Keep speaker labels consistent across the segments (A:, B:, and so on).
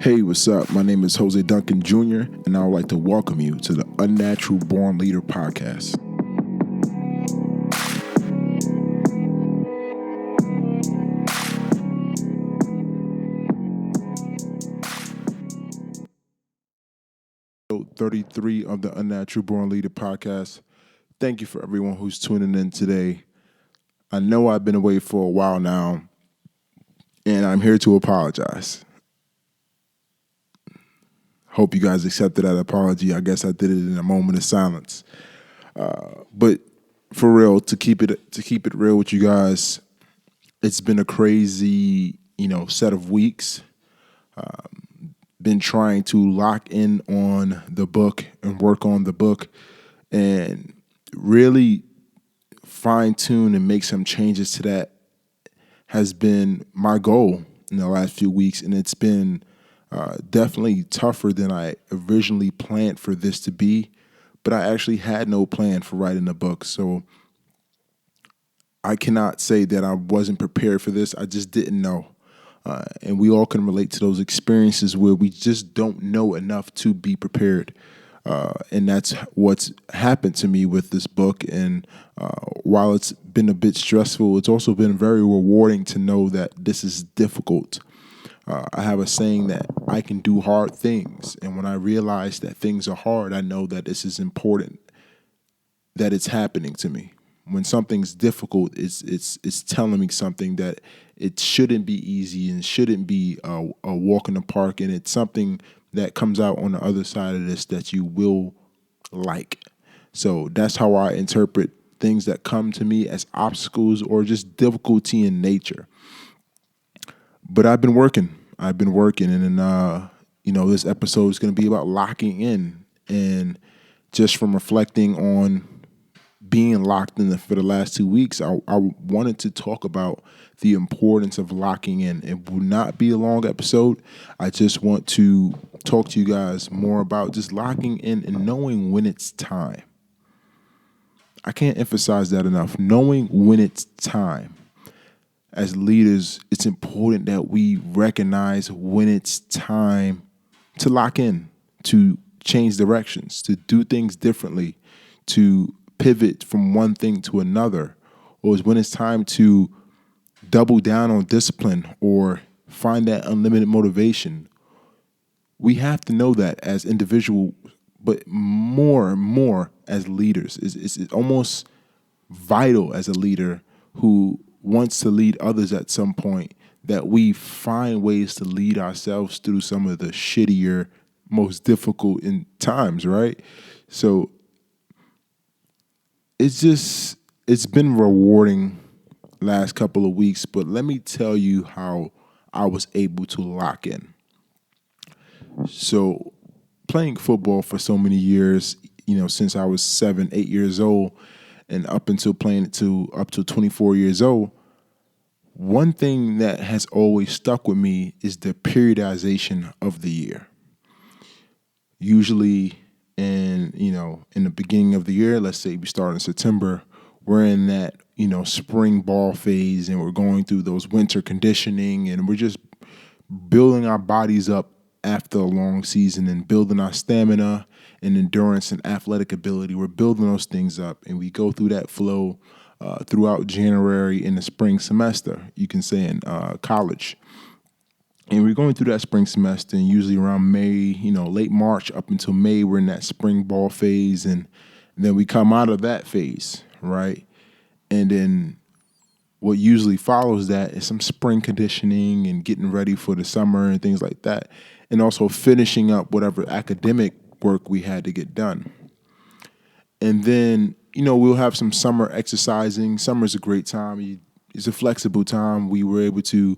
A: Hey, what's up? My name is Jose Duncan Jr., and I would like to welcome you to the Unnatural Born Leader podcast. Episode 33 of the Unnatural Born Leader podcast. Thank you for everyone who's tuning in today. I know I've been away for a while now, and I'm here to apologize. Hope you guys accepted that apology. I guess I did it in a moment of silence. But for real, to keep it real with you guys, it's been a crazy, set of weeks. Been trying to lock in on the book and work on the book and really fine tune and make some changes to that has been my goal in the last few weeks. And it's been definitely tougher than I originally planned for this to be, but I actually had no plan for writing the book. So I cannot say that I wasn't prepared for this. I just didn't know. And we all can relate to those experiences where we just don't know enough to be prepared. And that's what's happened to me with this book. And while it's been a bit stressful, it's also been very rewarding to know that this is difficult. I have a saying that I can do hard things. And when I realize that things are hard, I know that this is important, that it's happening to me. When something's difficult, it's telling me something that it shouldn't be easy and shouldn't be a walk in the park, and it's something that comes out on the other side of this that you will like. So that's how I interpret things that come to me as obstacles or just difficulty in nature. But I've been working, and then this episode is going to be about locking in, and just from reflecting on being locked in for the last 2 weeks, I wanted to talk about the importance of locking in. It will not be a long episode. I just want to talk to you guys more about just locking in and knowing when it's time. I can't emphasize that enough. Knowing when it's time. As leaders, it's important that we recognize when it's time to lock in, to change directions, to do things differently, to pivot from one thing to another, or is when it's time to double down on discipline or find that unlimited motivation. We have to know that as individuals, but more and more as leaders. It's almost vital as a leader who wants to lead others at some point that we find ways to lead ourselves through some of the shittier, most difficult in times, right? So it's been rewarding last couple of weeks, but let me tell you how I was able to lock in. So playing football for so many years, since I was 7, 8 years old, and up until playing it up to 24 years old, one thing that has always stuck with me is the periodization of the year. Usually in the beginning of the year, let's say we start in September, we're in that, spring ball phase, and we're going through those winter conditioning, and we're just building our bodies up after a long season and building our stamina and endurance and athletic ability. We're building those things up, and we go through that flow throughout January in the spring semester, you can say in college. And we're going through that spring semester, and usually around May, late March up until May, we're in that spring ball phase. And then we come out of that phase, right? And then what usually follows that is some spring conditioning and getting ready for the summer and things like that. And also finishing up whatever academic work we had to get done. And then, we'll have some summer exercising. Summer's a great time. It's a flexible time. We were able to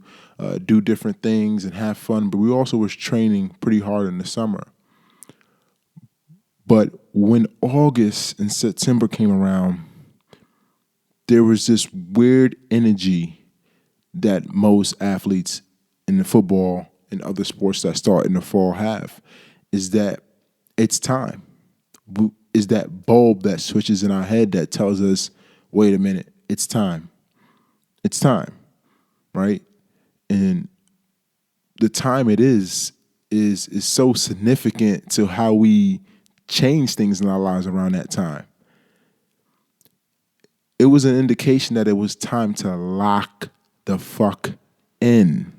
A: do different things and have fun, but we also was training pretty hard in the summer. But when August and September came around, there was this weird energy that most athletes in the football and other sports that start in the fall have, is that it's time. Is that bulb that switches in our head that tells us, wait a minute, it's time. It's time, right? And the time it is is so significant to how we change things in our lives around that time. It was an indication that it was time to lock the fuck in.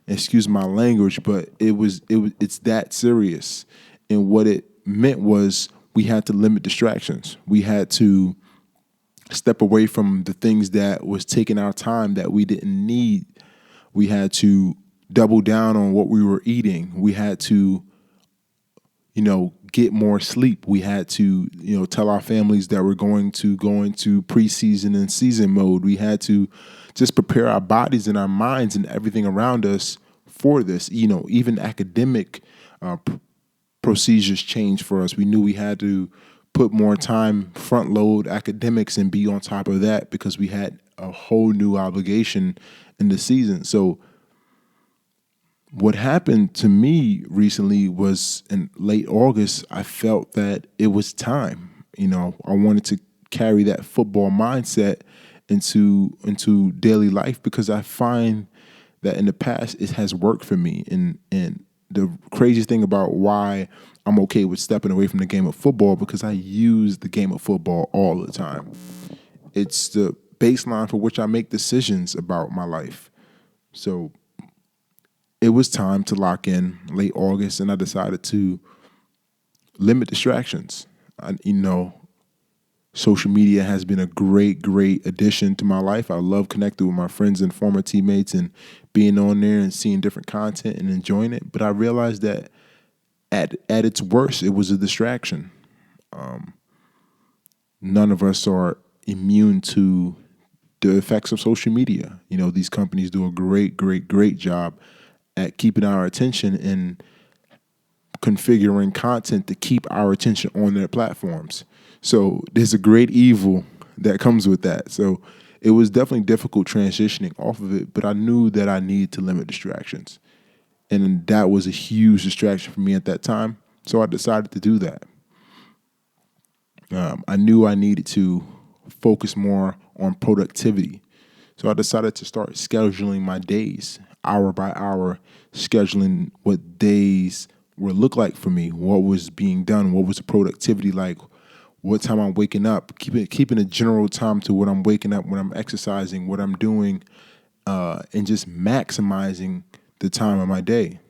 A: Excuse my language, but it's that serious. And what it meant was we had to limit distractions. We had to step away from the things that was taking our time that we didn't need. We had to double down on what we were eating. We had to, get more sleep. We had to, tell our families that we're going to go into preseason and season mode. We had to just prepare our bodies and our minds and everything around us for this. Even academic procedures changed for us. We knew we had to put more time, front load academics, and be on top of that because we had a whole new obligation in the season. So what happened to me recently was in late August, I felt that it was time. I wanted to carry that football mindset into daily life because I find that in the past it has worked for me. And the craziest thing about why I'm okay with stepping away from the game of football, because I use the game of football all the time. It's the baseline for which I make decisions about my life. So it was time to lock in late August, and I decided to limit distractions. Social media has been a great addition to my life. I love connecting with my friends and former teammates and being on there and seeing different content and enjoying it. But I realized that at its worst, it was a distraction. None of us are immune to the effects of social media. These companies do a great job at keeping our attention and configuring content to keep our attention on their platforms. So there's a great evil that comes with that. So it was definitely difficult transitioning off of it, but I knew that I needed to limit distractions. And that was a huge distraction for me at that time. So I decided to do that. I knew I needed to focus more on productivity. So I decided to start scheduling my days, hour by hour, scheduling what days would look like for me, what was being done, what was the productivity like, what time I'm waking up, keeping a general time to when I'm waking up, when I'm exercising, what I'm doing, and just maximizing the time of my day.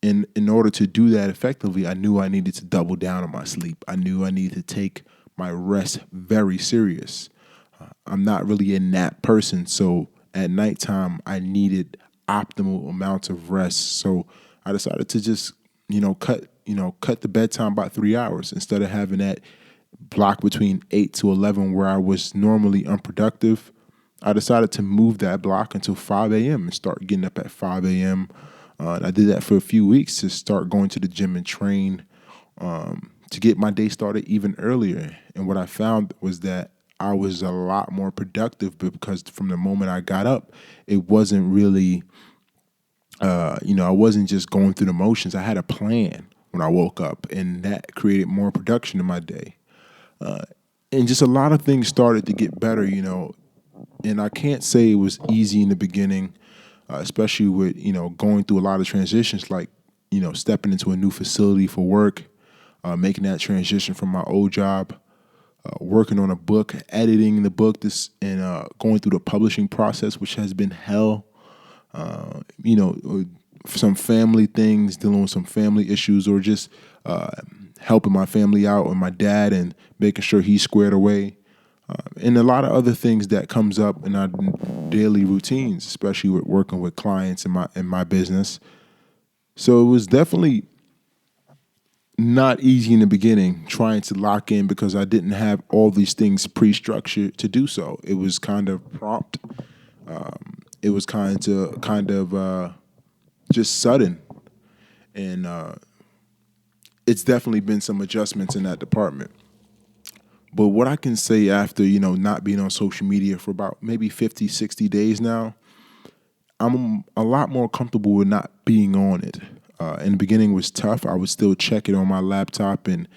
A: And in order to do that effectively, I knew I needed to double down on my sleep. I knew I needed to take my rest very serious. I'm not really a nap person, so at nighttime I needed optimal amounts of rest. So I decided to just, cut the bedtime by 3 hours instead of having that block between 8 to 11 where I was normally unproductive. I decided to move that block until 5 a.m. and start getting up at 5 a.m. And I did that for a few weeks to start going to the gym and train to get my day started even earlier. And what I found was that I was a lot more productive because from the moment I got up, it wasn't really, I wasn't just going through the motions. I had a plan when I woke up, and that created more production in my day. And just a lot of things started to get better, and I can't say it was easy in the beginning, especially with, going through a lot of transitions, like, stepping into a new facility for work, making that transition from my old job, working on a book, editing the book, and going through the publishing process, which has been hell. Some family things, dealing with some family issues, or just helping my family out and my dad and making sure he's squared away. And a lot of other things that comes up in our daily routines, especially with working with clients in my business. So it was definitely not easy in the beginning trying to lock in because I didn't have all these things pre-structured to do so. It was kind of prompt. It was kind of just sudden, and it's definitely been some adjustments in that department. But what I can say after, not being on social media for about maybe 50, 60 days now, I'm a lot more comfortable with not being on it. In the beginning it was tough. I would still check it on my laptop and,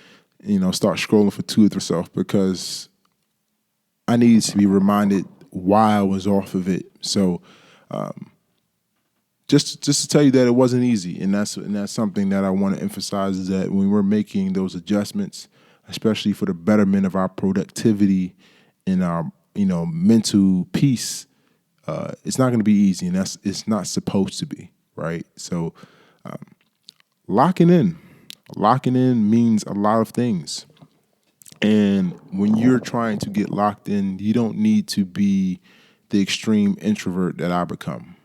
A: start scrolling for 2 or so because I needed to be reminded why I was off of it. So just to tell you that it wasn't easy, and that's something that I want to emphasize is that when we're making those adjustments, especially for the betterment of our productivity and our mental peace, it's not going to be easy, and it's not supposed to be, right? So locking in, locking in means a lot of things, and when you're trying to get locked in, you don't need to be the extreme introvert that I become.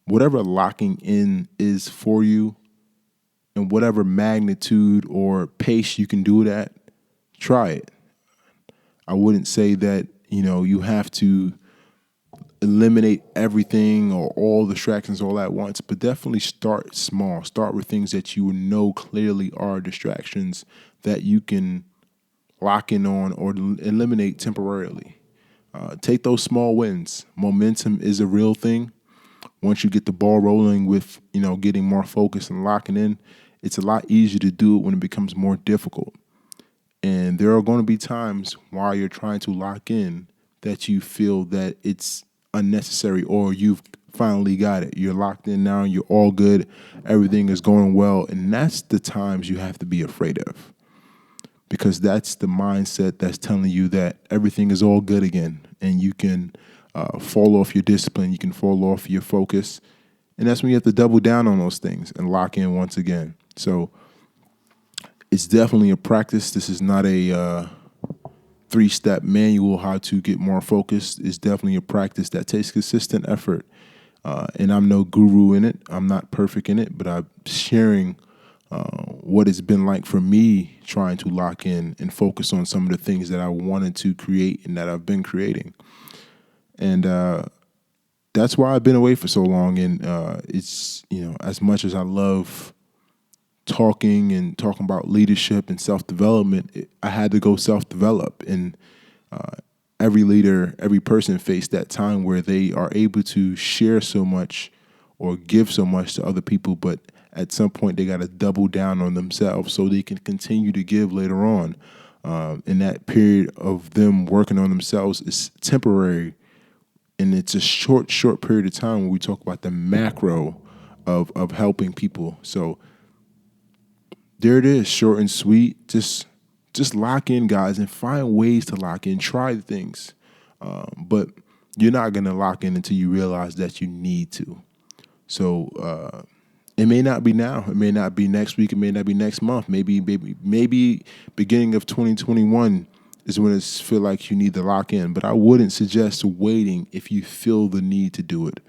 A: Whatever locking in is for you and whatever magnitude or pace you can do it at, try it. I wouldn't say that, you have to eliminate everything or all distractions all at once, but definitely start small. Start with things that you know clearly are distractions that you can lock in on or eliminate temporarily. Take those small wins. Momentum is a real thing. Once you get the ball rolling with, getting more focused and locking in, it's a lot easier to do it when it becomes more difficult. And there are going to be times while you're trying to lock in that you feel that it's unnecessary or you've finally got it. You're locked in now, you're all good, everything is going well. And that's the times you have to be afraid of, because that's the mindset that's telling you that everything is all good again and you can fall off your discipline, you can fall off your focus. And that's when you have to double down on those things and lock in once again. So it's definitely a practice. This is not a 3-step manual how to get more focused. It's definitely a practice that takes consistent effort. And I'm no guru in it. I'm not perfect in it, but I'm sharing what it's been like for me trying to lock in and focus on some of the things that I wanted to create and that I've been creating. And that's why I've been away for so long. And it's, as much as I love talking about leadership and self-development, I had to go self-develop. And every leader, every person faced that time where they are able to share so much or give so much to other people, but at some point they got to double down on themselves so they can continue to give later on. And that period of them working on themselves is temporary. And it's a short period of time when we talk about the macro of helping people. So there it is, short and sweet. Just lock in, guys, and find ways to lock in. Try things. But you're not going to lock in until you realize that you need to. So it may not be now. It may not be next week. It may not be next month. Maybe beginning of 2021 is when it feel like you need to lock in. But I wouldn't suggest waiting if you feel the need to do it.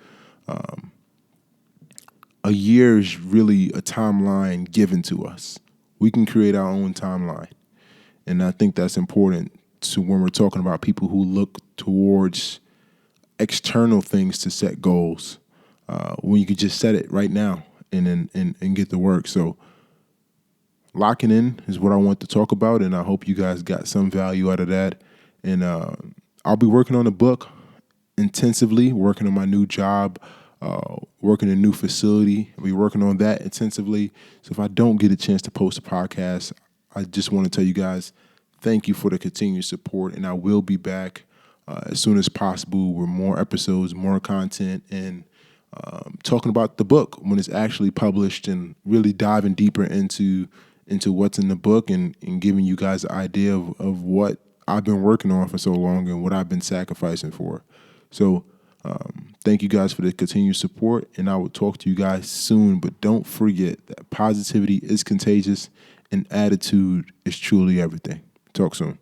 A: A year is really a timeline given to us. We can create our own timeline. And I think that's important to when we're talking about people who look towards external things to set goals, when you can just set it right now and get to work. So locking in is what I want to talk about, and I hope you guys got some value out of that. And I'll be working on the book intensively, working on my new job, working in a new facility. I'll be working on that intensively. So if I don't get a chance to post a podcast, I just want to tell you guys, thank you for the continued support, and I will be back as soon as possible with more episodes, more content, and talking about the book when it's actually published and really diving deeper into what's in the book and giving you guys an idea of what I've been working on for so long and what I've been sacrificing for. So thank you guys for the continued support, and I will talk to you guys soon. But don't forget that positivity is contagious and attitude is truly everything. Talk soon.